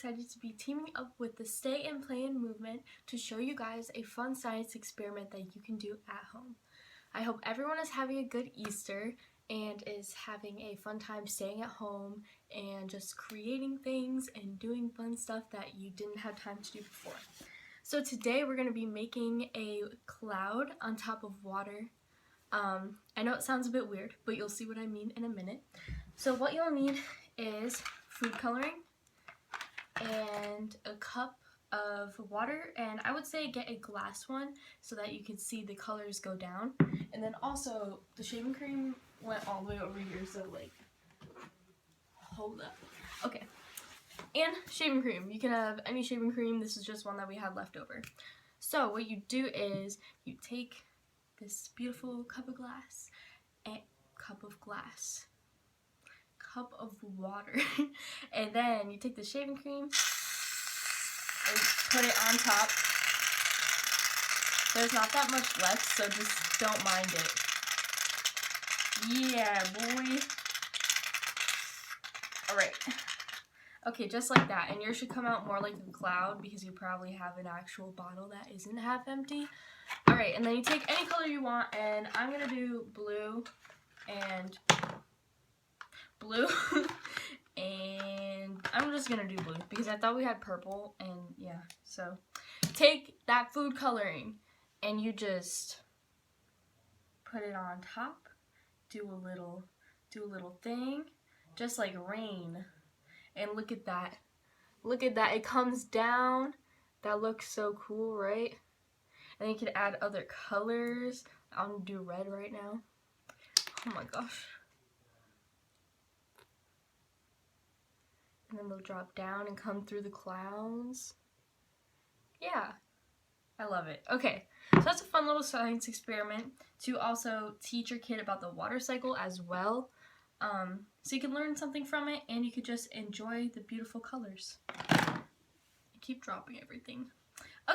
excited to be teaming up with the Stay and Play and movement to show you guys a fun science experiment that you can do at home. I hope everyone is having a good Easter and is having a fun time staying at home and just creating things and doing fun stuff that you didn't have time to do before. So today we're going to be making a cloud on top of water. I know it sounds a bit weird, but you'll see what I mean in a minute. So what you'll need is food coloring and a cup of water, and I would say get a glass one so that you can see the colors go down. And then also the shaving cream went all the way over here, so like, hold up. Okay. And shaving cream. You can have any shaving cream. This is just one that we had left over. So what you do is you take this beautiful cup of water, and then you take the shaving cream and put it on top. There's not that much left, so just don't mind it. Yeah, boy. Alright. Okay, just like that. And yours should come out more like a cloud because you probably have an actual bottle that isn't half empty. Alright, and then you take any color you want, and I'm going to do blue and blue. And I'm just going to do blue because I thought we had purple, and yeah. So take that food coloring and you just put it on top. Do a little thing, just like rain. And look at that. Look at that. It comes down. That looks so cool, right? And you can add other colors. I'm going to do red right now. Oh my gosh. And then they'll drop down and come through the clouds. Yeah. I love it. Okay. So that's a fun little science experiment to also teach your kid about the water cycle as well. So you can learn something from it, and you could just enjoy the beautiful colors. I keep dropping everything.